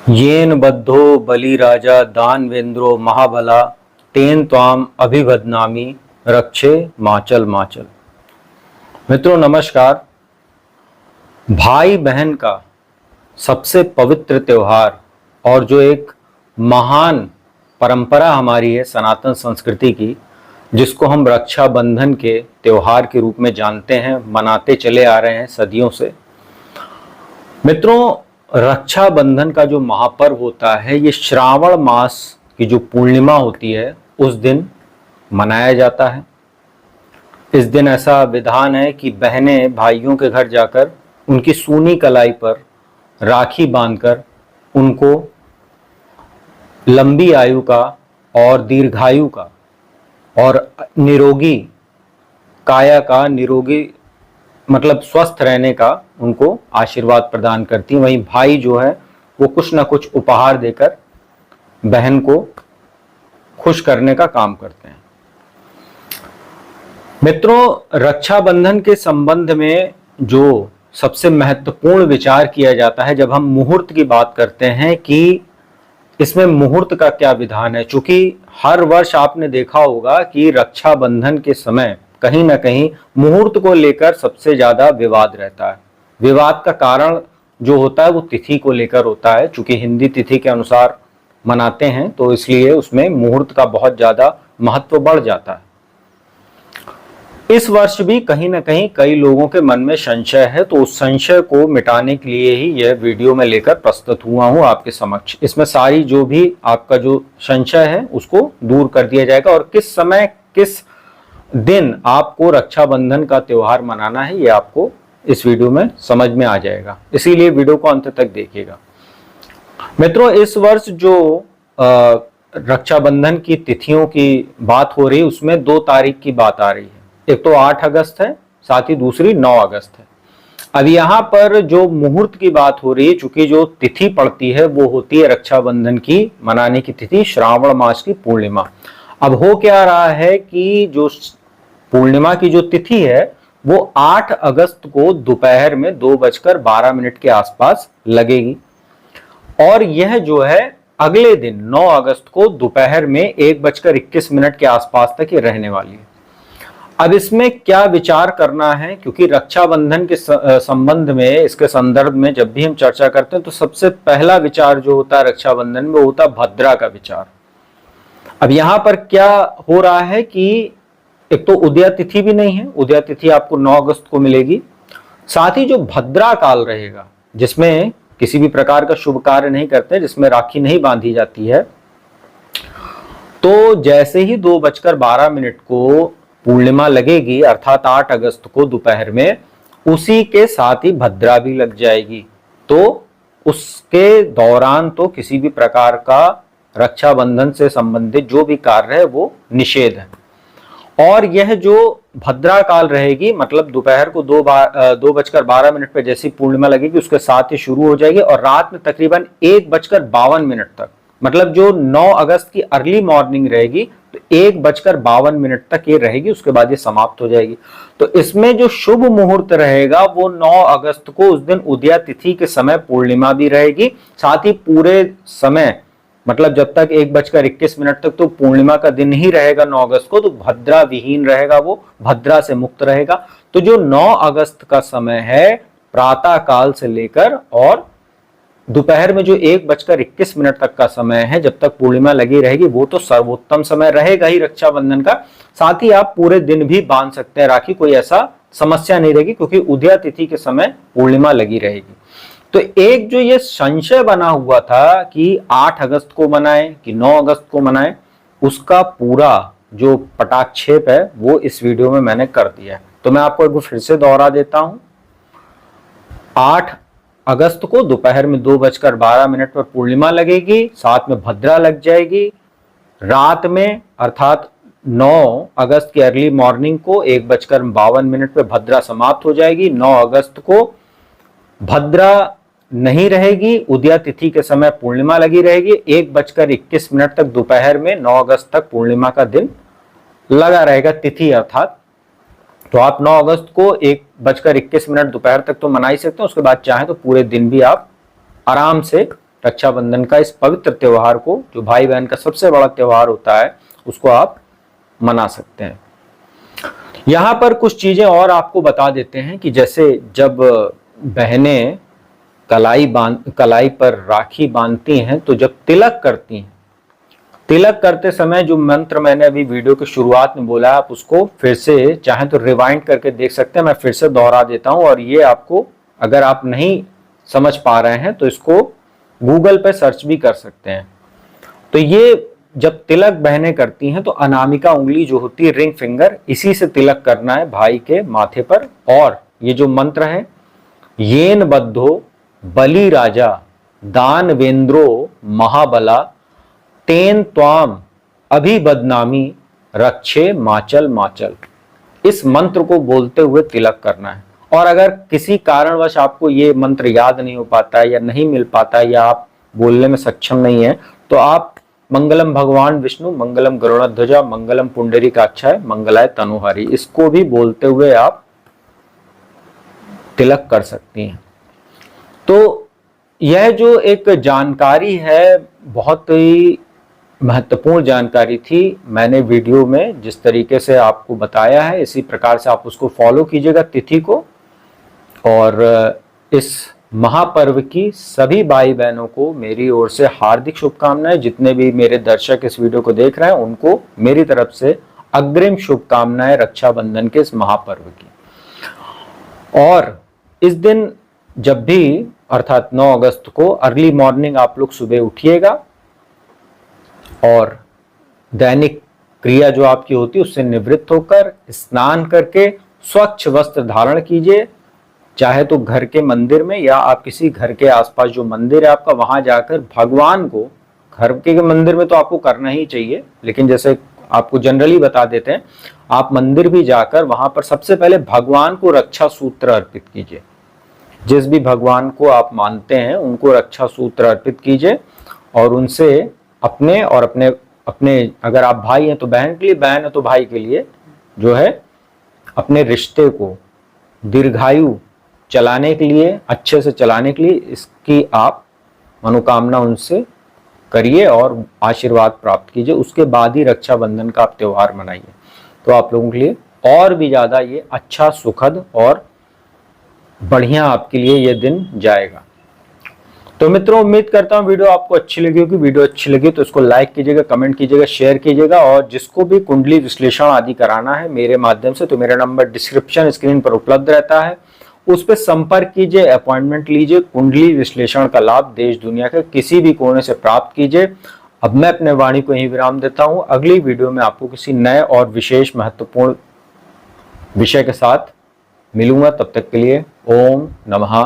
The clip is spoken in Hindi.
येन बद्धो बलिराजा दानवेंद्रो महाबला तेन त्वाम अभिवदनामि रक्षे माचल माचल। मित्रों नमस्कार। भाई बहन का सबसे पवित्र त्योहार और जो एक महान परंपरा हमारी है सनातन संस्कृति की, जिसको हम रक्षाबंधन के त्योहार के रूप में जानते हैं, मनाते चले आ रहे हैं सदियों से। मित्रों, रक्षाबंधन का जो महापर्व होता है ये श्रावण मास की जो पूर्णिमा होती है उस दिन मनाया जाता है। इस दिन ऐसा विधान है कि बहनें भाइयों के घर जाकर उनकी सूनी कलाई पर राखी बांधकर उनको लंबी आयु का और दीर्घायु का और निरोगी काया का, निरोगी मतलब स्वस्थ रहने का उनको आशीर्वाद प्रदान करती हैं। वहीं भाई जो है वो कुछ ना कुछ उपहार देकर बहन को खुश करने का काम करते हैं। मित्रों, रक्षाबंधन के संबंध में जो सबसे महत्वपूर्ण विचार किया जाता है जब हम मुहूर्त की बात करते हैं कि इसमें मुहूर्त का क्या विधान है। चूंकि हर वर्ष आपने देखा होगा कि रक्षाबंधन के समय कहीं ना कहीं मुहूर्त को लेकर सबसे ज्यादा विवाद रहता है। विवाद का कारण जो होता है वो तिथि को लेकर होता है। चूंकि हिंदी तिथि के अनुसार मनाते हैं तो इसलिए उसमें मुहूर्त का बहुत ज्यादा महत्व बढ़ जाता है। इस वर्ष भी कहीं ना कहीं कई लोगों के मन में संशय है, तो उस संशय को मिटाने के लिए ही यह वीडियो में लेकर प्रस्तुत हुआ हूं आपके समक्ष। इसमें सारी जो भी आपका जो संशय है उसको दूर कर दिया जाएगा और किस समय किस दिन आपको रक्षाबंधन का त्योहार मनाना है ये आपको इस वीडियो में समझ में आ जाएगा। इसीलिए वीडियो को अंत तक देखिएगा। मित्रों, इस वर्ष जो रक्षाबंधन की तिथियों की बात हो रही है उसमें 2 तारीख की बात आ रही है। एक तो 8 अगस्त है, साथ ही दूसरी 9 अगस्त है। अब यहाँ पर जो मुहूर्त की बात हो रही है, चूंकि जो तिथि पड़ती है वो होती है रक्षाबंधन की मनाने की तिथि श्रावण मास की पूर्णिमा। अब हो क्या रहा है कि जो पूर्णिमा की जो तिथि है वो 8 अगस्त को दोपहर में 2:12 के आसपास लगेगी और यह जो है अगले दिन 9 अगस्त को दोपहर में 1:21 के आसपास तक ये रहने वाली है। अब इसमें क्या विचार करना है, क्योंकि रक्षाबंधन के संबंध में, इसके संदर्भ में जब भी हम चर्चा करते हैं तो सबसे पहला विचार जो होता है रक्षाबंधन में होता है भद्रा का विचार। अब यहां पर क्या हो रहा है कि एक तो उदया तिथि भी नहीं है, उदया तिथि आपको 9 अगस्त को मिलेगी। साथ ही जो भद्रा काल रहेगा जिसमें किसी भी प्रकार का शुभ कार्य नहीं करते, जिसमें राखी नहीं बांधी जाती है, तो जैसे ही 2:12 को पूर्णिमा लगेगी अर्थात 8 अगस्त को दोपहर में, उसी के साथ ही भद्रा भी लग जाएगी। तो उसके दौरान तो किसी भी प्रकार का रक्षाबंधन से संबंधित जो भी कार्य है वो निषेध है। और यह जो भद्रा काल रहेगी मतलब दोपहर को 2:12 पे जैसी पूर्णिमा लगेगी उसके साथ ही शुरू हो जाएगी और रात में तकरीबन 1:52 तक, मतलब जो 9 अगस्त की अर्ली मॉर्निंग रहेगी तो 1:52 तक ये रहेगी, उसके बाद ये समाप्त हो जाएगी। तो इसमें जो शुभ मुहूर्त रहेगा वो 9 अगस्त को, उस दिन उदया तिथि के समय पूर्णिमा भी रहेगी, साथ ही पूरे समय मतलब जब तक 1:21 तक तो पूर्णिमा का दिन ही रहेगा 9 अगस्त को, तो भद्रा विहीन रहेगा, वो भद्रा से मुक्त रहेगा। तो जो 9 अगस्त का समय है प्रातः काल से लेकर और दोपहर में जो 1:21 तक का समय है जब तक पूर्णिमा लगी रहेगी वो तो सर्वोत्तम समय रहेगा ही रक्षाबंधन का। साथ ही आप पूरे दिन भी बांध सकते हैं राखी, कोई ऐसा समस्या नहीं रहेगी क्योंकि उदया तिथि के समय पूर्णिमा लगी रहेगी। तो एक जो ये संशय बना हुआ था कि 8 अगस्त को मनाएं कि 9 अगस्त को मनाएं, उसका पूरा जो पटाक्षेप है वो इस वीडियो में मैंने कर दिया है। तो मैं आपको एक बार फिर से दोहरा देता हूं। 8 अगस्त को दोपहर में 2:12 पर पूर्णिमा लगेगी, साथ में भद्रा लग जाएगी। रात में अर्थात 9 अगस्त की अर्ली मॉर्निंग को 1:52 पे भद्रा समाप्त हो जाएगी। 9 अगस्त को भद्रा नहीं रहेगी, उदया तिथि के समय पूर्णिमा लगी रहेगी। 1:21 तक दोपहर में 9 अगस्त तक पूर्णिमा का दिन लगा रहेगा, तिथि अर्थात। तो आप 9 अगस्त को 1:21 दोपहर तक तो मना ही सकते हैं, उसके बाद चाहे तो पूरे दिन भी आप आराम से रक्षाबंधन का इस पवित्र त्योहार को, जो भाई बहन का सबसे बड़ा त्योहार होता है, उसको आप मना सकते हैं। यहां पर कुछ चीजें और आपको बता देते हैं कि जैसे जब बहनें कलाई पर राखी बांधती हैं, तो जब तिलक करती हैं, तिलक करते समय जो मंत्र मैंने अभी वीडियो की शुरुआत में बोला, आप उसको फिर से चाहें तो रिवाइंड करके देख सकते हैं। मैं फिर से दोहरा देता हूं, और ये आपको, अगर आप नहीं समझ पा रहे हैं तो इसको गूगल पे सर्च भी कर सकते हैं। तो ये जब तिलक बहनें करती हैं तो अनामिका उंगली जो होती है, रिंग फिंगर, इसी से तिलक करना है भाई के माथे पर। और ये जो मंत्र है, येन बद्धो बलि राजा दानवेंद्रो महाबला तेन त्वाम अभिबदनामी रक्षे माचल माचल, इस मंत्र को बोलते हुए तिलक करना है। और अगर किसी कारणवश आपको ये मंत्र याद नहीं हो पाता है, या नहीं मिल पाता है, या आप बोलने में सक्षम नहीं है, तो आप मंगलम भगवान विष्णु, मंगलम गरुड़ध्वजा, मंगलम पुंडरीकाक्षाय, मंगलाय तनुहारी, इसको भी बोलते हुए आप तिलक कर सकती हैं। तो यह जो एक जानकारी है, बहुत ही महत्वपूर्ण जानकारी थी। मैंने वीडियो में जिस तरीके से आपको बताया है, इसी प्रकार से आप उसको फॉलो कीजिएगा तिथि को। और इस महापर्व की सभी भाई बहनों को मेरी ओर से हार्दिक शुभकामनाएं। जितने भी मेरे दर्शक इस वीडियो को देख रहे हैं, उनको मेरी तरफ से अग्रिम शुभकामनाएं रक्षाबंधन के इस महापर्व की। और इस दिन जब भी, अर्थात 9 अगस्त को अर्ली मॉर्निंग आप लोग सुबह उठिएगा और दैनिक क्रिया जो आपकी होती है उससे निवृत्त होकर स्नान करके स्वच्छ वस्त्र धारण कीजिए। चाहे तो घर के मंदिर में, या आप किसी घर के आसपास जो मंदिर है आपका, वहां जाकर भगवान को, घर के मंदिर में तो आपको करना ही चाहिए, लेकिन जैसे आपको जनरली बता देते हैं, आप मंदिर भी जाकर वहां पर सबसे पहले भगवान को रक्षा सूत्र अर्पित कीजिए। जिस भी भगवान को आप मानते हैं उनको रक्षा सूत्र अर्पित कीजिए, और उनसे अपने और अपने अगर आप भाई हैं तो बहन के लिए, बहन है तो भाई के लिए, जो है अपने रिश्ते को दीर्घायु चलाने के लिए, अच्छे से चलाने के लिए, इसकी आप मनोकामना उनसे करिए और आशीर्वाद प्राप्त कीजिए। उसके बाद ही रक्षाबंधन का आप त्योहार मनाइए, तो आप लोगों के लिए और भी ज्यादा ये अच्छा, सुखद और बढ़िया आपके लिए ये दिन जाएगा। तो मित्रों, उम्मीद करता हूँ वीडियो आपको अच्छी लगी होगी। वीडियो अच्छी लगी तो इसको लाइक कीजिएगा, कमेंट कीजिएगा, शेयर कीजिएगा। और जिसको भी कुंडली विश्लेषण आदि कराना है मेरे माध्यम से, तो मेरा नंबर डिस्क्रिप्शन स्क्रीन पर उपलब्ध रहता है, उस पर संपर्क कीजिए, अपॉइंटमेंट लीजिए। कुंडली विश्लेषण का लाभ देश दुनिया के किसी भी कोने से प्राप्त कीजिए। अब मैं अपने वाणी को यहीं विराम देता हूँ। अगली वीडियो में आपको किसी नए और विशेष महत्वपूर्ण विषय के साथ मिलूंगा। तब तक के लिए ओम नमः